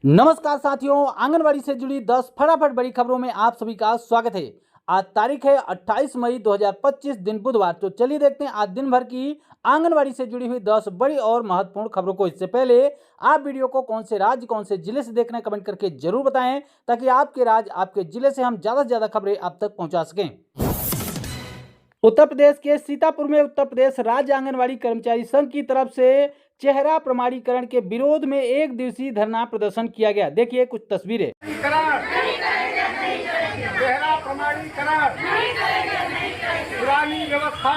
नमस्कार साथियों, आंगनवाड़ी से जुड़ी 10 फटाफट बड़ी खबरों में आप सभी का स्वागत है। आज तारीख है 28 मई 2025, दिन बुधवार। तो चलिए देखते हैं आज दिन भर की आंगनवाड़ी से जुड़ी हुई 10 बड़ी और महत्वपूर्ण खबरों को। इससे पहले आप वीडियो को कौन से राज्य कौन से जिले से देख रहे हैं कमेंट करके जरूर बताएं, ताकि आपके राज्य आपके जिले से हम ज्यादा से ज्यादा खबरें आप तक पहुंचा सकें। उत्तर प्रदेश के सीतापुर में उत्तर प्रदेश राज्य आंगनवाड़ी कर्मचारी संघ की तरफ से चेहरा प्रमाणीकरण के विरोध में एक दिवसीय धरना प्रदर्शन किया गया। देखिए कुछ तस्वीरें। चेहरा प्रमाणीकरण पुरानी व्यवस्था।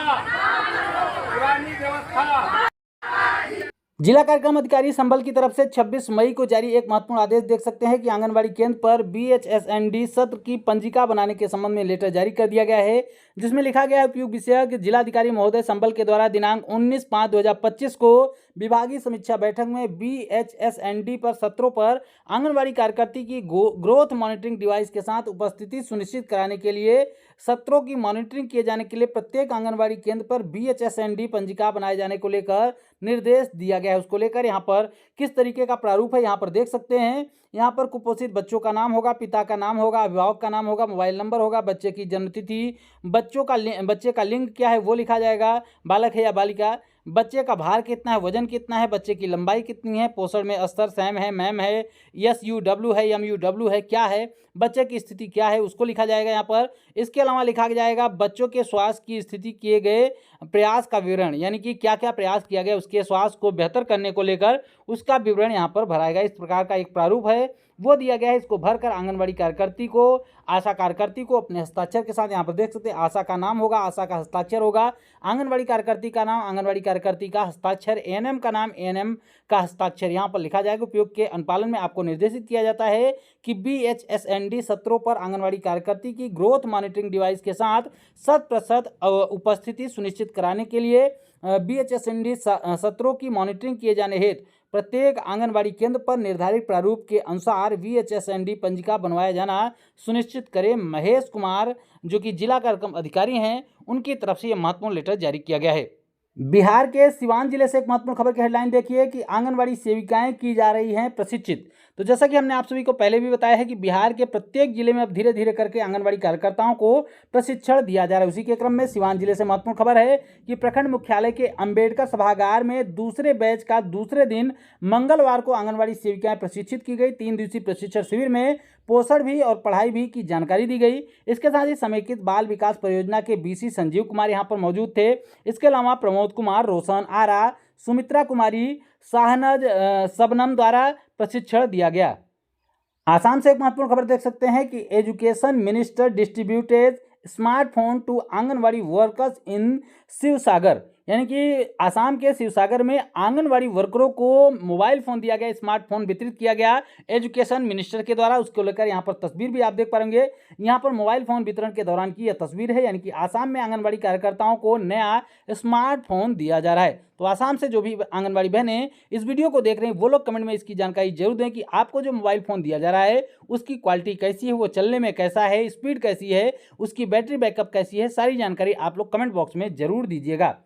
जिला कार्यक्रम अधिकारी संभल की तरफ से 26 मई को जारी एक महत्वपूर्ण आदेश देख सकते हैं कि आंगनबाड़ी केंद्र पर BHSND सत्र की पंजिका बनाने के संबंध में लेटर जारी कर दिया गया है, जिसमें लिखा गया है उपयुक्त विषय जिलाधिकारी महोदय संभल के द्वारा दिनांक 19/5/2025 को विभागीय समीक्षा बैठक में BHSND पर सत्रों पर आंगनबाड़ी कार्यकर्ती की ग्रोथ मॉनिटरिंग डिवाइस के साथ उपस्थिति सुनिश्चित कराने के लिए सत्रों की मॉनिटरिंग किए जाने के लिए प्रत्येक आंगनबाड़ी केंद्र पर BHSND पंजिका बनाए जाने को लेकर निर्देश दिया गया है। उसको लेकर यहाँ पर किस तरीके का प्रारूप है यहाँ पर देख सकते हैं। यहाँ पर कुपोषित बच्चों का नाम होगा, पिता का नाम होगा, अभिभावक का नाम होगा, मोबाइल नंबर होगा, बच्चे की जन्मतिथि, बच्चे का लिंग क्या है वो लिखा जाएगा, बालक है या बालिका, बच्चे का भार कितना है, वजन कितना है, बच्चे की लंबाई कितनी है, पोषण में स्तर सैम है, मैम है, SUW है, MUW है, क्या है, बच्चे की स्थिति क्या है उसको लिखा जाएगा यहाँ पर। इसके अलावा लिखा जाएगा बच्चों के स्वास्थ्य की स्थिति, किए गए प्रयास का विवरण, यानी कि क्या क्या प्रयास किया गया उसके स्वास्थ्य को बेहतर करने को लेकर उसका विवरण यहाँ पर भराएगा। इस प्रकार का एक प्रारूप है वो दिया गया है। इसको भरकर आंगनबाड़ी कार्यकर्ती को, आशा कार्यकर्ती को अपने हस्ताक्षर के साथ यहाँ पर देख सकते हैं, आशा का नाम होगा, आशा का हस्ताक्षर होगा, आंगनबाड़ी कार्यकर्ती का नाम, आंगनबाड़ी कार्यकर्ती का हस्ताक्षर, ANM का नाम, ANM का हस्ताक्षर यहाँ पर लिखा जाएगा। उपयोग के अनुपालन में आपको निर्देशित किया जाता है कि BHSND सत्रों पर आंगनबाड़ी कार्यकर्ती की ग्रोथ मॉनिटरिंग डिवाइस के साथ 100% उपस्थिति सुनिश्चित कराने के लिए BHSND सत्रों की मॉनिटरिंग किए जाने हेतु प्रत्येक आंगनबाड़ी केंद्र पर निर्धारित प्रारूप के अनुसार BHSND पंजिका बनवाया जाना सुनिश्चित करें। महेश कुमार जो कि जिला कार्यक्रम अधिकारी हैं, उनकी तरफ से यह महत्वपूर्ण लेटर जारी किया गया है। बिहार के सिवान जिले से एक महत्वपूर्ण खबर की हेडलाइन देखिए कि आंगनबाड़ी सेविकाएं की जा रही हैं प्रशिक्षित। तो जैसा कि हमने आप सभी को पहले भी बताया है कि बिहार के प्रत्येक जिले में अब धीरे धीरे करके आंगनबाड़ी कार्यकर्ताओं को प्रशिक्षण दिया जा रहा है। उसी के क्रम में सिवान जिले से महत्वपूर्ण खबर है कि प्रखंड मुख्यालय के अंबेडकर सभागार में दूसरे बैच का दूसरे दिन मंगलवार को आंगनबाड़ी सेविकाएं प्रशिक्षित की गई। 3 दिवसीय प्रशिक्षण शिविर में पोषण भी और पढ़ाई भी की जानकारी दी गई। इसके साथ ही समेकित बाल विकास परियोजना के BC संजीव कुमार यहाँ पर मौजूद थे। इसके अलावा प्रमोद कुमार, रोशन आरा, सुमित्रा कुमारी, शाहनज सबनम द्वारा प्रशिक्षण दिया गया। आसाम से एक महत्वपूर्ण खबर देख सकते हैं कि education minister distributed smartphone to anganwadi workers in Sivasagar, यानी कि आसाम के शिवसागर में आंगनवाड़ी वर्करों को मोबाइल फ़ोन दिया गया, स्मार्टफोन वितरित किया गया एजुकेशन मिनिस्टर के द्वारा। उसको लेकर यहाँ पर तस्वीर भी आप देख पाएंगे। यहाँ पर मोबाइल फ़ोन वितरण के दौरान की यह तस्वीर है, यानी कि आसाम में आंगनवाड़ी कार्यकर्ताओं को नया स्मार्टफोन दिया जा रहा है। तो आसाम से जो भी आंगनवाड़ी बहनें इस वीडियो को देख रहे हैं वो लोग कमेंट में इसकी जानकारी जरूर दें कि आपको जो मोबाइल फ़ोन दिया जा रहा है उसकी क्वालिटी कैसी है, वो चलने में कैसा है, स्पीड कैसी है, उसकी बैटरी बैकअप कैसी है, सारी जानकारी आप लोग कमेंट बॉक्स में जरूर दीजिएगा।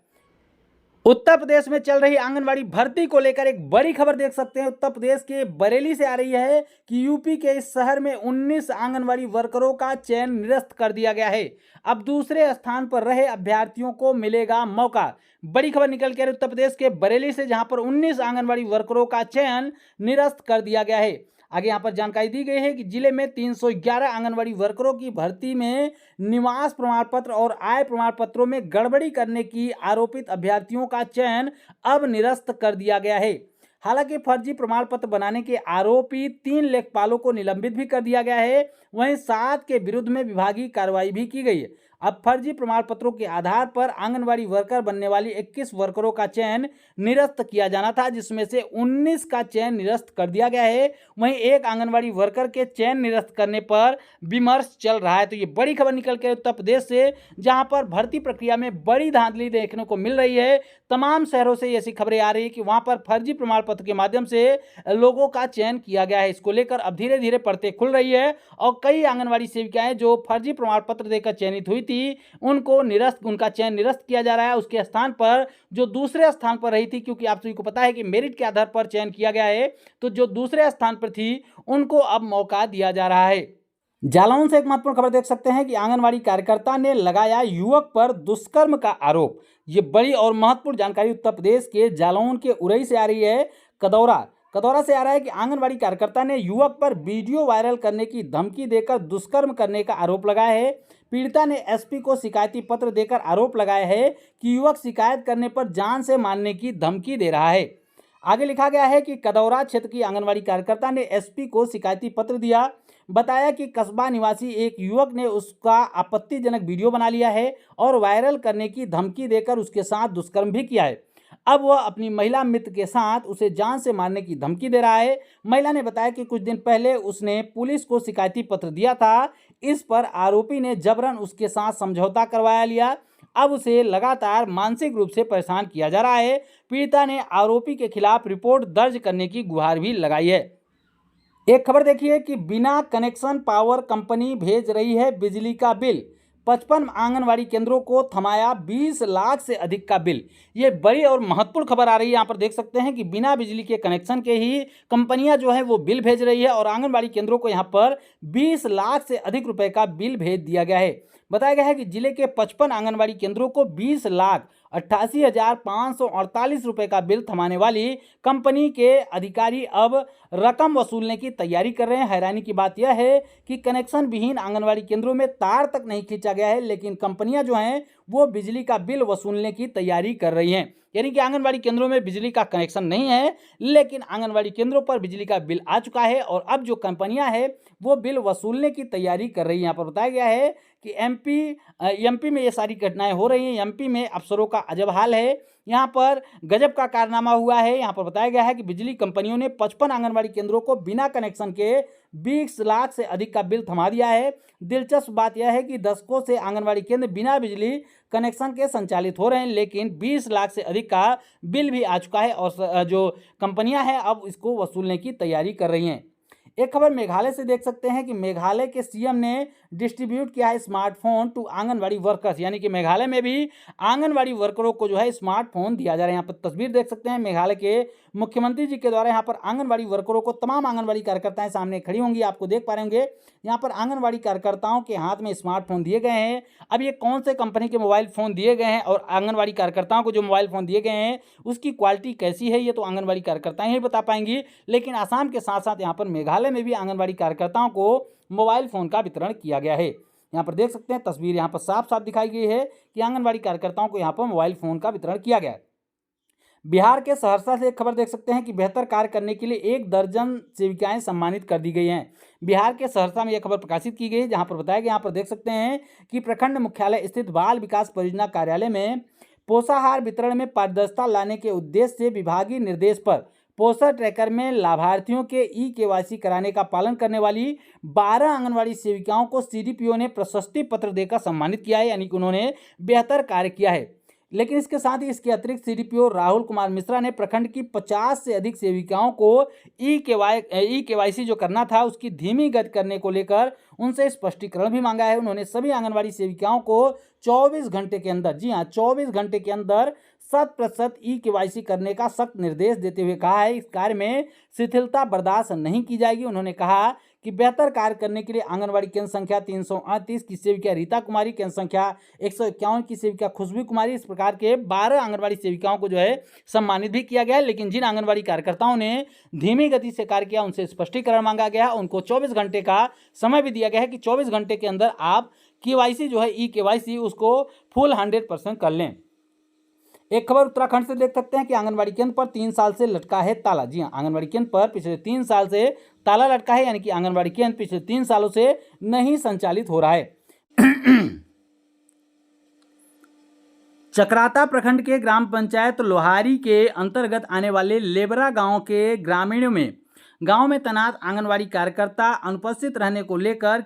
उत्तर प्रदेश में चल रही आंगनवाड़ी भर्ती को लेकर एक बड़ी खबर देख सकते हैं। उत्तर प्रदेश के बरेली से आ रही है कि यूपी के इस शहर में 19 आंगनवाड़ी वर्करों का चयन निरस्त कर दिया गया है। अब दूसरे स्थान पर रहे अभ्यर्थियों को मिलेगा मौका। बड़ी खबर निकल के उत्तर प्रदेश के बरेली से, जहां पर 19 आंगनवाड़ी वर्करों का चयन निरस्त कर दिया गया है। आगे यहाँ पर जानकारी दी गई है कि जिले में 311 आंगनवाड़ी वर्करों की भर्ती में निवास प्रमाण पत्र और आय प्रमाण पत्रों में गड़बड़ी करने की आरोपित अभ्यर्थियों का चयन अब निरस्त कर दिया गया है। हालांकि फर्जी प्रमाण पत्र बनाने के आरोपी 3 लेखपालों को निलंबित भी कर दिया गया है। वहीं 7 के विरुद्ध में विभागीय कार्रवाई भी की गई है। अब फर्जी प्रमाण पत्रों के आधार पर आंगनवाड़ी वर्कर बनने वाली 21 वर्करों का चयन निरस्त किया जाना था, जिसमें से 19 का चयन निरस्त कर दिया गया है। वहीं एक आंगनवाड़ी वर्कर के चयन निरस्त करने पर विमर्श चल रहा है। तो ये बड़ी खबर निकल के उत्तर प्रदेश से, जहां पर भर्ती प्रक्रिया में बड़ी धांधली देखने को मिल रही है। तमाम शहरों से ऐसी खबरें आ रही है कि वहां पर फर्जी प्रमाण पत्र के माध्यम से लोगों का चयन किया गया है। इसको लेकर अब धीरे धीरे परतें खुल रही है और कई आंगनवाड़ी सेविकाएं जो फर्जी प्रमाण पत्र देकर चयनित हुई थी उनको उनका चयन निरस्त किया जा रहा है। उसके स्थान पर जो दूसरे स्थान पर रही थी, क्योंकि आप सभी को पता है कि मेरिट के आधार पर चयन किया गया है, तो जो दूसरे स्थान पर थी उनको अब मौका दिया जा रहा है। जालौन से एक महत्वपूर्ण खबर देख सकते हैं कि आंगनवाड़ी कार्यकर्ता ने लगाया युवक पर दुष्कर्म का आरोप। ये बड़ी और महत्वपूर्ण जानकारी उत्तर प्रदेश के जालौन के उरई से आ रही है। कदौरा से आ रहा है कि आंगनवाड़ी कार्यकर्ता ने युवक पर वीडियो वायरल करने की धमकी देकर दुष्कर्म करने का आरोप लगाया है। पीड़िता ने एसपी को शिकायती पत्र देकर आरोप लगाया है कि युवक शिकायत करने पर जान से मारने की धमकी दे रहा है। आगे लिखा गया है कि कदौरा क्षेत्र की आंगनवाड़ी कार्यकर्ता ने एसपी को शिकायती पत्र दिया। बताया कि कस्बा निवासी एक युवक ने उसका आपत्तिजनक वीडियो बना लिया है और वायरल करने की धमकी देकर उसके साथ दुष्कर्म भी किया है। अब वह अपनी महिला मित्र के साथ उसे जान से मारने की धमकी दे रहा है। महिला ने बताया कि कुछ दिन पहले उसने पुलिस को शिकायती पत्र दिया था। इस पर आरोपी ने जबरन उसके साथ समझौता करवाया लिया। अब उसे लगातार मानसिक रूप से परेशान किया जा रहा है। पीड़िता ने आरोपी के खिलाफ रिपोर्ट दर्ज करने की गुहार भी लगाई है। एक खबर देखिए कि बिना कनेक्शन पावर कंपनी भेज रही है बिजली का बिल। 55 आंगनवाड़ी केंद्रों को थमाया 20 लाख से अधिक का बिल। ये बड़ी और महत्वपूर्ण खबर आ रही है। यहाँ पर देख सकते हैं कि बिना बिजली के कनेक्शन के ही कंपनियां जो है वो बिल भेज रही है और आंगनवाड़ी केंद्रों को यहाँ पर 20 लाख से अधिक रुपए का बिल भेज दिया गया है। बताया गया है कि जिले के 55 आंगनवाड़ी केंद्रों को 20,88,548 रुपए का बिल थमाने वाली कंपनी के अधिकारी अब रकम वसूलने की तैयारी कर रहे हैं। हैरानी की बात यह है कि कनेक्शन विहीन आंगनवाड़ी केंद्रों में तार तक नहीं खींचा गया है, लेकिन कंपनियां जो हैं वो बिजली का बिल वसूलने की तैयारी कर रही हैं। यानी कि आंगनवाड़ी केंद्रों में बिजली का कनेक्शन नहीं है, लेकिन आंगनवाड़ी केंद्रों पर बिजली का बिल आ चुका है और अब जो कंपनियां हैं वो बिल वसूलने की तैयारी कर रही हैं। यहाँ पर बताया गया है कि एमपी में ये सारी घटनाएं हो रही हैं। एमपी में अफसरों का अजब हाल है। यहाँ पर गजब का कारनामा हुआ है। यहाँ पर बताया गया है कि बिजली कंपनियों ने 55 आंगनवाड़ी केंद्रों को बिना कनेक्शन के 20 लाख से अधिक का बिल थमा दिया है। दिलचस्प बात यह है कि दशकों से आंगनवाड़ी केंद्र बिना बिजली कनेक्शन के संचालित हो रहे हैं, लेकिन 20 लाख से अधिक का बिल भी आ चुका है और जो कंपनियां हैं अब इसको वसूलने की तैयारी कर रही हैं। एक खबर मेघालय से देख सकते हैं कि मेघालय के सीएम ने डिस्ट्रीब्यूट किया है स्मार्टफोन टू आंगनवाड़ी वर्कर्स। यानी कि मेघालय में भी आंगनवाड़ी वर्करों को जो है स्मार्टफोन दिया जा रहा है। यहाँ पर तस्वीर देख सकते हैं मेघालय के मुख्यमंत्री जी के द्वारा यहाँ पर आंगनवाड़ी वर्करों को, तमाम आंगनवाड़ी कार्यकर्ताएं सामने खड़ी होंगी, आपको देख पा रहे होंगे। यहाँ पर आंगनवाड़ी कार्यकर्ताओं के हाथ में स्मार्टफोन दिए गए हैं। अब ये कौन से कंपनी के मोबाइल फ़ोन दिए गए हैं और आंगनवाड़ी कार्यकर्ताओं को जो मोबाइल फ़ोन दिए गए हैं उसकी क्वालिटी कैसी है, ये तो आंगनवाड़ी कार्यकर्ताएं ही बता पाएंगी। लेकिन आसाम के साथ साथ यहाँ पर मेघालय में भी आंगनवाड़ी कार्यकर्ताओं को मोबाइल फ़ोन का वितरण किया गया है। यहाँ पर देख सकते हैं तस्वीर यहाँ पर साफ साफ दिखाई गई है कि आंगनवाड़ी कार्यकर्ताओं को यहाँ पर मोबाइल फ़ोन का वितरण किया गया है। बिहार के सहरसा से एक खबर देख सकते हैं कि बेहतर कार्य करने के लिए 1 दर्जन सेविकाएं सम्मानित कर दी गई हैं। बिहार के सहरसा में यह खबर प्रकाशित की गई, जहां पर बताया गया, यहाँ पर देख सकते हैं कि प्रखंड मुख्यालय स्थित बाल विकास परियोजना कार्यालय में पोषाहार वितरण में पारदर्शिता लाने के उद्देश्य से विभागीय निर्देश पर पोषण ट्रैकर में लाभार्थियों के ई-केवाईसी कराने का पालन करने वाली 12 आंगनवाड़ी सेविकाओं को सीडीपीओ ने प्रशस्ति पत्र देकर सम्मानित किया है। यानी कि उन्होंने बेहतर कार्य किया है। लेकिन इसके साथ ही इसके अतिरिक्त सीडीपीओ राहुल कुमार मिश्रा ने प्रखंड की 50 से अधिक सेविकाओं को ई-केवाईसी जो करना था उसकी धीमी गति करने को लेकर उनसे स्पष्टीकरण भी मांगा है। उन्होंने सभी आंगनवाड़ी सेविकाओं को 24 घंटे के अंदर, जी हाँ 24 घंटे के अंदर 100% ई-केवाईसी करने का सख्त निर्देश देते हुए कहा है इस कार्य में शिथिलता बर्दाश्त नहीं की जाएगी। उन्होंने कहा कि बेहतर कार्य करने के लिए आंगनवाड़ी केंद्र संख्या 338 की सेविका रीता कुमारी, केंद्र संख्या 151 की सेविका खुशबू कुमारी, इस प्रकार के 12 आंगनवाड़ी सेविकाओं को जो है सम्मानित भी किया गया है। लेकिन जिन आंगनवाड़ी कार्यकर्ताओं ने धीमी गति से कार्य किया उनसे स्पष्टीकरण मांगा गया, उनको 24 घंटे का समय भी दिया गया है कि 24 घंटे के अंदर आप केवाईसी जो है ई-केवाईसी उसको फुल 100% कर लें। एक खबर उत्तराखंड से देख सकते हैं कि आंगनवाड़ी केंद्र पर 3 साल से लटका है ताला। जी हाँ, आंगनवाड़ी केंद्र पर पिछले 3 साल से ताला लटका है। यानी कि आंगनवाड़ी केंद्र पिछले 3 सालों से नहीं संचालित हो रहा है। चक्राता प्रखंड के ग्राम पंचायत लोहारी के अंतर्गत आने वाले लेबरा गांव के ग्रामीणों में गांव में तैनात आंगनवाड़ी कार्यकर्ता अनुपस्थित रहने को लेकर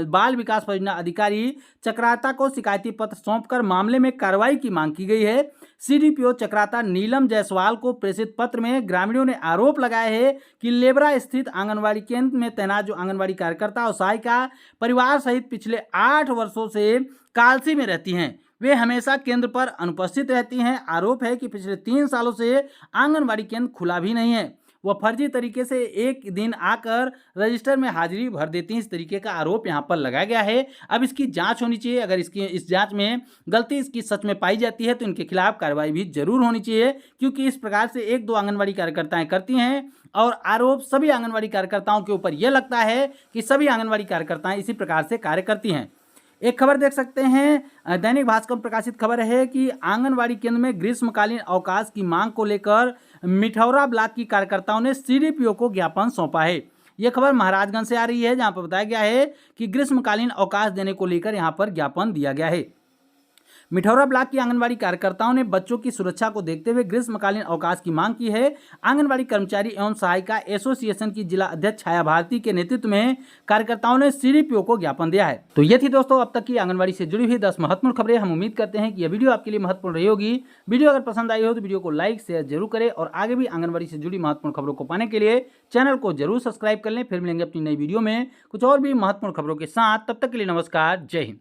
बाल विकास परियोजना अधिकारी चक्राता को शिकायती पत्र सौंपकर मामले में कार्रवाई की मांग की गई है। सीडीपीओ चक्राता नीलम जायसवाल को प्रेषित पत्र में ग्रामीणों ने आरोप लगाया है कि लेबरा स्थित आंगनबाड़ी केंद्र में तैनात जो आंगनबाड़ी कार्यकर्ता और सहायिका परिवार सहित पिछले 8 वर्षों से कालसी में रहती हैं। वे हमेशा केंद्र पर अनुपस्थित रहती हैं। आरोप है कि पिछले 3 सालों से आंगनबाड़ी केंद्र खुला भी नहीं है। वह फर्जी तरीके से एक दिन आकर रजिस्टर में हाजिरी भर देती हैं। इस तरीके का आरोप यहाँ पर लगाया गया है। अब इसकी जांच होनी चाहिए। अगर इस जांच में गलती इसकी सच में पाई जाती है तो इनके खिलाफ कार्रवाई भी जरूर होनी चाहिए, क्योंकि इस प्रकार से 1-2 आंगनबाड़ी कार्यकर्ताएं करती हैं और आरोप सभी आंगनबाड़ी कार्यकर्ताओं के ऊपर यह लगता है कि सभी आंगनबाड़ी कार्यकर्ताएं इसी प्रकार से कार्य करती हैं। एक खबर देख सकते हैं, दैनिक भास्कर में प्रकाशित खबर है कि आंगनबाड़ी केंद्र में ग्रीष्मकालीन अवकाश की मांग को लेकर मिठौरा ब्लॉक की कार्यकर्ताओं ने सीडीपीओ को ज्ञापन सौंपा है। यह खबर महाराजगंज से आ रही है, जहां पर बताया गया है कि ग्रीष्मकालीन अवकाश देने को लेकर यहां पर ज्ञापन दिया गया है। मिठौरा ब्लॉक की आंगनबाड़ी कार्यकर्ताओं ने बच्चों की सुरक्षा को देखते हुए ग्रीष्मकालीन अवकाश की मांग की है। आंगनबाड़ी कर्मचारी एवं सहायिका एसोसिएशन की जिला अध्यक्ष छाया भारती के नेतृत्व में कार्यकर्ताओं ने सीडीपीओ को ज्ञापन दिया है। तो ये थी दोस्तों अब तक की आंगनबाड़ी से जुड़ी हुई 10 महत्वपूर्ण खबरें। हम उम्मीद करते हैं कि यह वीडियो आपके लिए महत्वपूर्ण रही होगी। वीडियो अगर पसंद आई हो तो वीडियो को लाइक शेयर जरूर करें और आगे भी आंगनबाड़ी से जुड़ी महत्वपूर्ण खबरों को पाने के लिए चैनल को जरूर सब्सक्राइब कर लें। फिर मिलेंगे अपनी नई वीडियो में कुछ और भी महत्वपूर्ण खबरों के साथ। तब तक के लिए नमस्कार, जय हिंद।